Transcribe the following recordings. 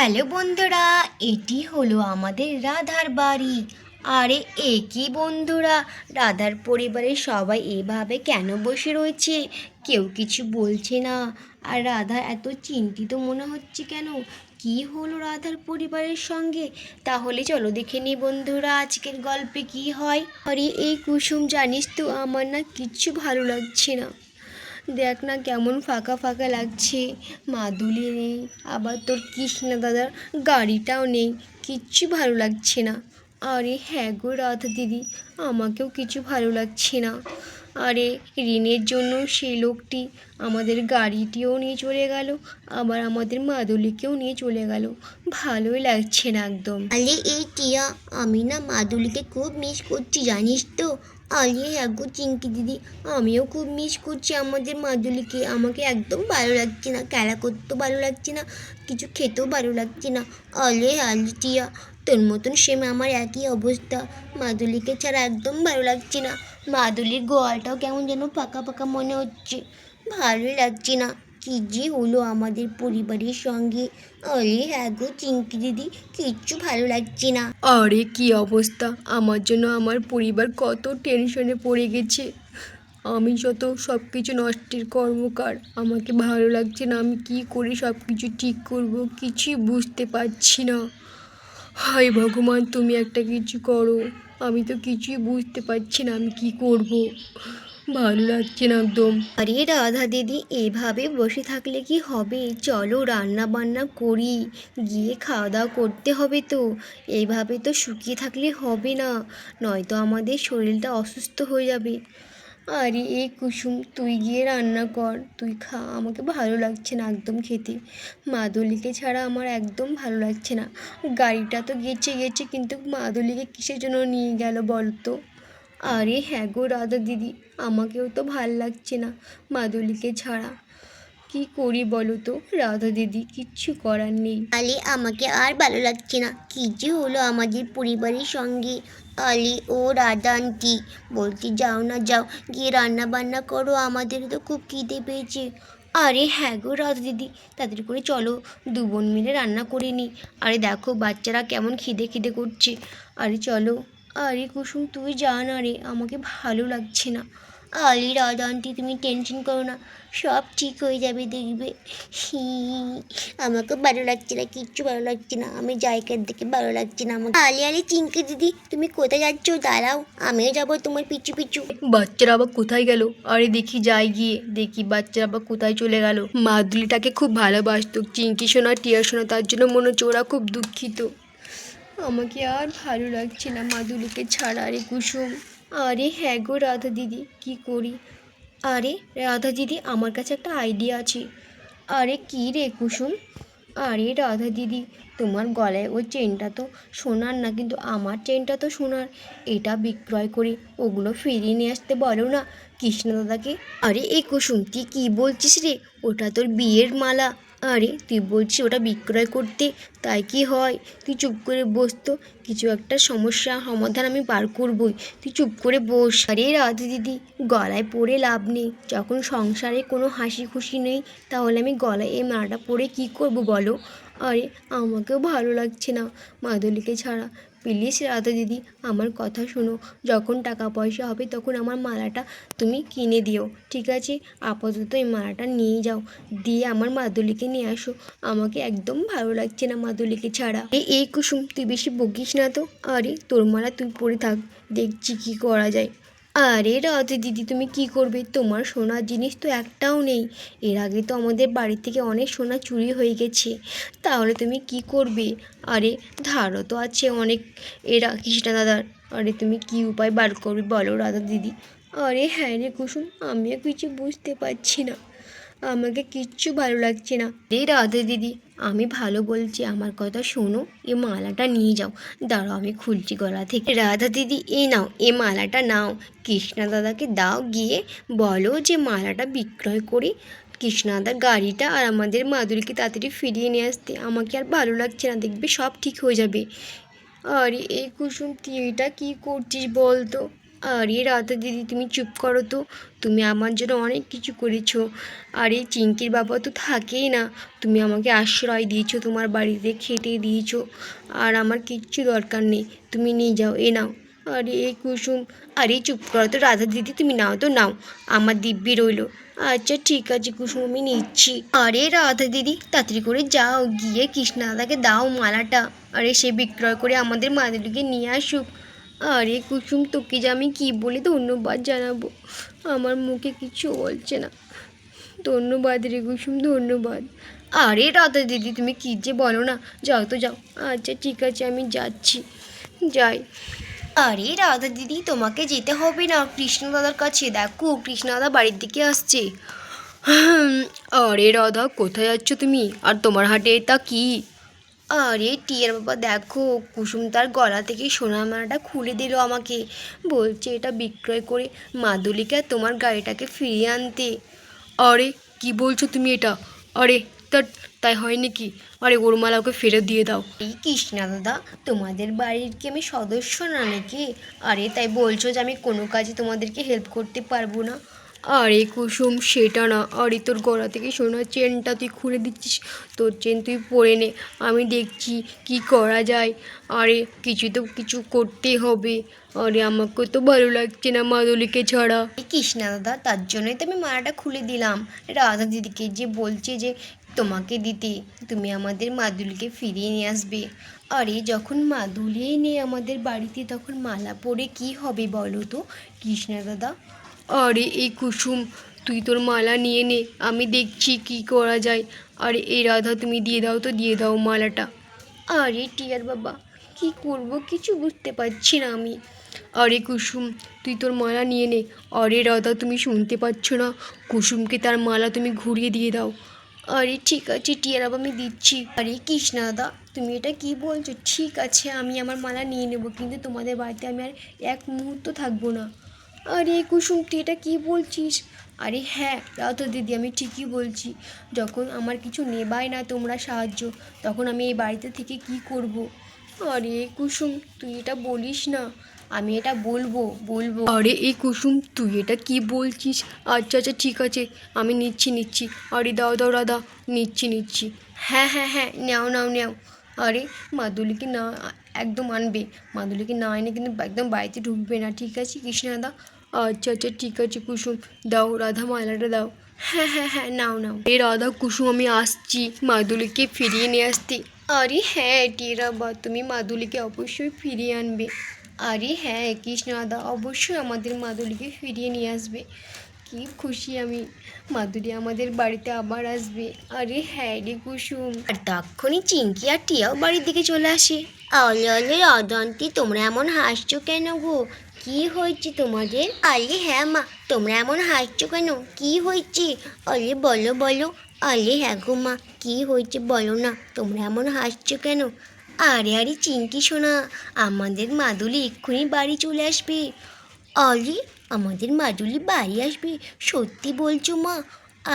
Hello বন্ধুরা, এটি হলো আমাদের রাধার বাড়ি। আরে এ কি বন্ধুরা, রাধার পরিবারের সবাই এভাবে কেন বসে রয়েছে? কেউ কিছু বলছে না। আর রাধা এত চিন্তিত মনে হচ্ছে কেন? কি হলো রাধার পরিবারের সঙ্গে? তাহলে চলো দেখে নিই বন্ধুরা আজকের গল্পে কি হয়। আরে এই কুসুম, জানিস তো আমার না কিচ্ছু ভালো লাগছে না। দেখ না কেমন ফাঁকা ফাঁকা লাগছে। মাদুলি নেই, আবার তোর কৃষ্ণা দাদার গাড়িটাও নেই। কিচ্ছু ভালো লাগছে না। আরে হ্যাঁ গো রাধা দিদি, আমাকেও কিছু ভালো লাগছে না। আরে ঋণের জন্য সেই লোকটি আমাদের গাড়িটিও নিয়ে চলে গেল, আবার আমাদের মাদুলিকেও নিয়ে চলে গেল। ভালোই লাগছে না একদম। আরে এই টিয়া, আমি না মাদুলিকে খুব মিস করছি জানিস তো। আরে গো চিঙ্কি দিদি, আমিও খুব মিস করছি আমাদের মাদুলিকে। আমাকে একদম ভালো লাগছে না, খেলা করতেও ভালো লাগছে না, কিছু খেতেও ভালো লাগছে না। আলে টিয়া, তোর মতন সেম আমার একই অবস্থা। মাদুলিকে ছাড়া একদম ভালো লাগছে না। মাদুলির গোয়ালটাও কেমন যেন ফাঁকা ফাঁকা মনে হচ্ছে, ভালোই লাগছে না। কি যে হলো আমাদের পরিবারের সঙ্গে। আরে গো চিঙ্কি দিদি, কিচ্ছু ভালো লাগছে না। আরে কি অবস্থা, আমার জন্য আমার পরিবার কত টেনশনে পড়ে গেছে। আমি যত সব কিছু নষ্টের কর্মকার, আমাকে ভালো লাগছে না। আমি কি করে সব কিছু ঠিক করব কিছুই বুঝতে পারছি না। হায় ভগবান, তুমি একটা কিছু করো। আমি তো কিছুই বুঝতে পারছি না আমি কি করব। ভালো লাগছে না একদম। আরে রাধা দিদি, এভাবে বসে থাকলে কি হবে? চলো রান্না বান্না করি, গিয়ে খাওয়া দাওয়া করতে হবে তো। এইভাবে তো শুকিয়ে থাকলে হবে না, নয়তো আমাদের শরীরটা অসুস্থ হয়ে যাবে। আরে এই কুসুম, তুই গিয়ে রান্না কর, তুই খা। আমাকে ভালো লাগছে না একদম খেতে। মাদুলিকে ছাড়া আমার একদম ভালো লাগছে না। গাড়িটা তো গেছে গেছে, কিন্তু মাদুলিকে কিসের জন্য নিয়ে গেল বলতো? আরে হ্যাঁ গো রাধা দিদি, আমাকেও তো ভাল লাগছে না মাদুলিকে ছাড়া। কি করি বলো তো রাধা দিদি, কিচ্ছু করার নেই। আলে আমাকে আর ভালো লাগছে না। কি যে হলো আমাদের পরিবারের সঙ্গে। আলে ও রাধা আন্টি, বলতে যাও না, যাও গিয়ে রান্না বান্না করো, আমাদের তো খুব খিদে পেয়েছে। আরে হ্যাঁ গো রাধা দিদি, তাড়াতাড়ি করে চলো, দু বোন মিলে রান্না করে নিই। আরে দেখো বাচ্চারা কেমন খিদে খিদে করছে। আরে চলো। আরে কুসুম তুই যা না রে, আমাকে ভালো লাগছে না। আলে রাধা আন্টি, তুমি টেনশন করো না, সব ঠিক হয়ে যাবে দেখবে। হি, আমাকে ভালো লাগছে না, কিচ্ছু ভালো লাগছে না। আমি জায়গার দিকে ভালো লাগছে না আমাকে। আলে চিঙ্কি দিদি, তুমি কোথায় যাচ্ছ? দাঁড়াও, আমিও যাবো তোমার পিছু পিছু। বাচ্চারা আবার কোথায় গেল? আরে দেখি যাই, গিয়ে দেখি বাচ্চারা আবার কোথায় চলে গেল। মাদুলিটাকে খুব ভালোবাসতো চিঙ্কি সোনা, টিয়া সোনা, তার জন্য মনে হচ্ছে ওরা খুব দুঃখিত। আমাকে আর ভালো লাগছে না মাদুলিকে ছাড়া রে কুসুম। আরে হ্যাঁ গো রাধা দিদি, কি করি? আরে রাধা দিদি, আমার কাছে একটা আইডিয়া আছে। আরে কী রে কুসুম? আরে রাধা দিদি, তোমার গলায় ওই চেনটা তো সোনার না, কিন্তু আমার চেনটা তো সোনার। এটা বিক্রয় করে ওগুলো ফিরিয়ে নিয়ে আসতে বলো না কৃষ্ণ দাদাকে। আরে এই কুসুম, তুই কী বলছিস রে? ওটা তোর বিয়ের মালা। আরে তুই বলছিস ওটা বিক্রয় করতে, তাই কি হয়? তুই চুপ করে বস তো, কিছু একটা সমস্যা সমাধান আমি বার করবই। তুই চুপ করে বস। আরে রাধা দিদি, গলায় পরে লাভ নেই। যখন সংসারে কোনো হাসি খুশি নেই, তাহলে আমি গলায় এই মালাটা পরে কি করব বলো? আরে আমাকেও ভালো লাগছে না মাদুলিকে ছাড়া। প্লিজ রাধা দিদি, আমার কথা শোনো। যখন টাকা পয়সা হবে তখন আমার মালাটা তুমি কিনে দিও, ঠিক আছে? আপাতত এই মালাটা নিয়ে যাও, দিয়ে আমার মাদুলিকে নিয়ে আসো। আমাকে একদম ভালো লাগছে না মাদুলিকে ছাড়া। এই কুসুম, তুই বেশি বকিস না তো। আরে তোর মালা তুই পরে থাক, দেখছি কি করা যায়। আরে রাধে দিদি, তুমি কি করবে? তোমার সোনার জিনিস তো একটাও নেই। এর আগে তো আমাদের বাড়ি থেকে অনেক সোনা চুরি হয়ে গেছে, তাহলে তুমি কি করবে? আরে ধারও তো আছে অনেক এরা কৃষ্ণা দাদার। আরে তুমি কি উপায় বার করবে বলো রাধা দিদি? আরে হ্যাঁ রে কুসুম, আমিও কিছু বুঝতে পারছি না, আমাকে কিচ্ছু ভালো লাগছে না রে রাধা দিদি। আমি ভালো বলছি, আমার কথা শোনো, এ মালাটা নিয়ে যাও। দাঁড়াও আমি খুলছি গলা থেকে। রাধা দিদি এই নাও, এ মালাটা নাও, কৃষ্ণা দাদাকে দাও, গিয়ে বলো যে মালাটা বিক্রয় করে কৃষ্ণাদার গাড়িটা আর আমাদের মাদুরিকে তাড়াতাড়ি ফিরিয়ে নিয়ে আসতে। আমাকে আর ভালো লাগছে না, দেখবে সব ঠিক হয়ে যাবে। আরে এই কুসুম, তুই এটা কী করছিস বল তো? আরে রাধা দিদি তুমি চুপ করো তো, তুমি আমার জন্য অনেক কিছু করেছো। আরে চিঙ্কির বাবা তো থাকেই না, তুমি আমাকে আশ্রয় দিয়েছো, তোমার বাড়িতে খেতে দিয়েছো, আর আমার কিচ্ছু দরকার নেই, তুমি নিয়ে যাও, এ নাও। আরে এই কুসুম, আরে চুপ করো তো রাধা দিদি, তুমি নাও তো নাও, আমার দিব্যি রইলো। আচ্ছা ঠিক আছে কুসুম, আমি নিচ্ছি। আরে রাধা দিদি তাড়াতাড়ি করে যাও, গিয়ে কৃষ্ণদাদাকে দাও মালাটা, আরে সে বিক্রয় করে আমাদের মাদুলিকে নিয়ে আসুক। আরে কুসুম, তোকে যে আমি কী বলে ধন্যবাদ জানাবো, আমার মুখে কিছু বলছে না। ধন্যবাদ রে কুসুম, ধন্যবাদ। আরে রাধা দিদি তুমি কী যে বলো না, যাও তো যাও। আচ্ছা ঠিক আছে, আমি যাচ্ছি, যাই। আরে রাধা দিদি তোমাকে যেতে হবে না কৃষ্ণ দাদার কাছে, দেখো কৃষ্ণ দাদা বাড়ির দিকে আসছে। আরে রাধা কোথায় যাচ্ছ তুমি, আর তোমার হাতে এটা কি? আরে টিয়ার বাবা দেখো, কুসুম তার গলা থেকে সোনার মালাটা খুলে দিল আমাকে, বলছে এটা বিক্রয় করে মাদুলিকে আর তোমার গাড়িটাকে ফিরিয়ে আনতে। আরে কি বলছো তুমি এটা? আরে তাই হয় নাকি? আরে ওর মালা ওকে ফেরত দিয়ে দাও। এই কৃষ্ণা দাদা, তোমাদের বাড়ির কি আমি সদস্য না নাকি? আরে তাই বলছো যে আমি কোনো কাজে তোমাদেরকে হেল্প করতে পারবো না? আরে কুসুম সেটা না, আরে তোর গলা থেকে সোনার চেনটা তুই খুলে দিচ্ছিস, তোর চেন তুই পরে নে, আমি দেখছি কি করা যায়। আরে কিছু তো কিছু করতেই হবে, আরে আমাকে তো ভালো লাগছে না মাদুলিকে ছাড়া। কৃষ্ণা দাদা তার জন্যই তো আমি মালাটা খুলে দিলাম, রাধা দিদিকে যে বলছে যে তোমাকে দিতে, তুমি আমাদের মাদুলিকে ফিরিয়ে নিয়ে আসবে। আরে যখন মাদুলি নেই আমাদের বাড়িতে, তখন মালা পরে কি হবে বলো তো কৃষ্ণা দাদা? আরে এই কুসুম, তুই তোর মালা নিয়ে নে, আমি দেখছি কি করা যায়। আরে এই রাধা তুমি দিয়ে দাও তো, দিয়ে দাও মালাটা। আরে টিয়ার বাবা কি করব কিছু বুঝতে পারছি না আমি। আরে কুসুম তুই তোর মালা নিয়ে নে। আরে রাধা তুমি শুনতে পাচ্ছ না, কুসুমকে তার মালা তুমি ঘুরিয়ে দিয়ে দাও। আরে ঠিক আছে টিয়ার বাবা, আমি দিচ্ছি। আরে কৃষ্ণা দাদা তুমি এটা কি বলছো? ঠিক আছে আমি আমার মালা নিয়ে নেব, কিন্তু তোমাদের বাড়িতে আমি আর এক মুহূর্ত থাকবো না। আরে কুসুম তুই এটা কী বলছিস? আরে হ্যাঁ রাধা দিদি আমি ঠিকই বলছি, যখন আমার কিছু নেবাই না তোমরা সাহায্য, তখন আমি এই বাড়িতে থেকে কি করব? আরে কুসুম তুই এটা বলিস না, আমি এটা বলবো। আরে এই কুসুম তুই এটা কি বলছিস? আচ্ছা আচ্ছা ঠিক আছে, আমি নিচ্ছি। আরে দাও দাও রাধা, নিচ্ছি। হ্যাঁ নাও। আরে মাদুলিকে না একদম আনবে, মাদুলিকে না এনে কিন্তু একদম বাড়িতে ঢুকবে না, ঠিক আছে কৃষ্ণাদা? আচ্ছা ঠিক আছে কুসুম, দাও রাধা মালাটা দাও। হ্যাঁ নাও। এ রাধা কুসুম আমি আসছি মাদুলিকে ফিরিয়ে নিয়ে আসতে। আরে হ্যাঁ টিরা বা তুমি মাদুলিকে অবশ্যই ফিরিয়ে আনবে। আরে হ্যাঁ কৃষ্ণাদা অবশ্যই আমাদের মাদুলিকে ফিরিয়ে নিয়ে আসবে। কি খুশি আমি, মাদুরি আমাদের বাড়িতে আবার আসবে। আরে হ্যাঁ রে কুসুম। আর তখনই চিঙ্কি আর টিয়াও বাড়ির দিকে চলে আসে। আলে অদন্তি, তোমরা এমন হাসছো কেন গো? কি হয়েছে তোমাদের? আলে হ্যাঁ মা, তোমরা এমন হাসছো কেন? কি হয়েছে? আলে বলো। আলে হ্যাঁ গো মা, কি হয়েছে বলো না, তোমরা এমন হাসছো কেন? আরে চিঙ্কি শোনা, আমাদের মাদুলি এক্ষুনি বাড়ি চলে আসবে। আরে আমাদের মাদুলি বাড়ি আসবে? সত্যি বলছো মা?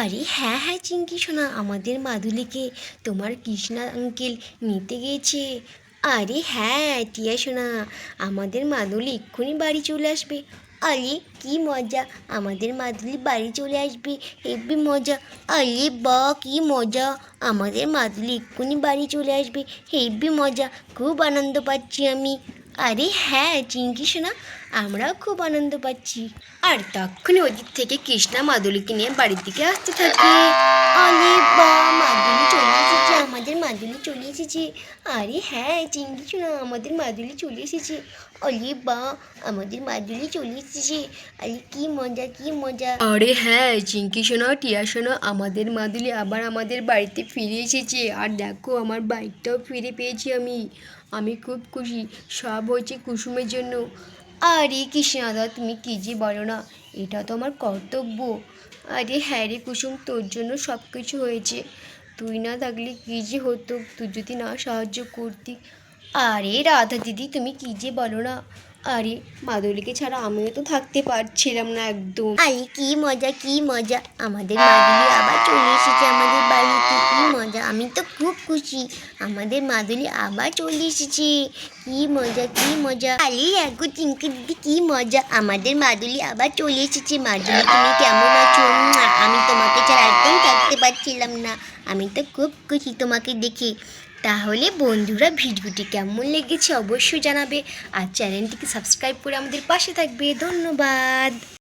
আরে হ্যাঁ চিঙ্কি শোনা, আমাদের মাদুলিকে তোমার কৃষ্ণা আঙ্কেল নিতে গেছে। আরে হ্যাঁ টিয়া শোনা, আমাদের মাদুলি এক্ষুনি বাড়ি চলে আসবে। আরে কি মজা, আমাদের মাদুলি বাড়ি চলে আসবে, হেব্বি মজা। আরে বা কি মজা, আমাদের মাদুলি এক্ষুনি বাড়ি চলে আসবে, হেব্বি মজা, খুব আনন্দ পাচ্ছি আমি। আরে হ্যাঁ চিঙ্কি শোনা, আমরাও খুব আনন্দ পাচ্ছি। আর তখনই ওদিক থেকে কৃষ্ণা মাদুলিকে নিয়ে বাড়ির দিকে আসতে থাকে। আরে বা মাদুলি চলে এসেছে, আমাদের মাদুলি চলে এসেছে। আরে হ্যাঁ চিঙ্কি শোনা, আমাদের মাদুলি চলে এসেছে। আরে বা আমাদের মাদুলি চলে এসেছে। আরে কি মজা। আরে হ্যাঁ চিঙ্কি শোনো টিয়া শোনো, আমাদের মাদুলি আবার আমাদের বাড়িতে ফিরে এসেছে, আর দেখো আমার বাইকটাও ফিরে পেয়েছি আমি খুব খুশি, সব হয়েছে কুসুমের জন্য। আরে কৃষ্ণাদা তুমি কী যে বলো না, এটা তো আমার কর্তব্য। আরে হ্যাঁ রে কুসুম, তোর জন্য সব কিছু হয়েছে, তুই না থাকলে কী যে হতো, তুই যদি না সাহায্য করতি। আরে রাধা দিদি তুমি কী যে বলো না, আরে মাদুলিকে ছাড়া আমিও তো থাকতে পারছিলাম না একদম। আরে কি মজা কি মজা, আমাদের মাদুলি আবার চলে এসেছে আমাদের বাড়িতে, কি মজা, আমি তো খুব খুশি, আমাদের মাদুলি আবার চলে এসেছে, কি মজা কি মজা। আরে একগো চিঙ্কি দিদি কি মজা, আমাদের মাদুলি আবার চলে এসেছে। মাদুলি তুমি কেমন আছো? আমি তোমাকে ছাড়া একদম থাকতে পারছিলাম না, আমি তো খুব খুশি তোমাকে দেখে। তাহলে বন্ধুরা ভিডিওটি কেমন লেগেছে অবশ্যই জানাবে, আর চ্যানেলটিকে সাবস্ক্রাইব করে আমাদের পাশে থাকবে। ধন্যবাদ।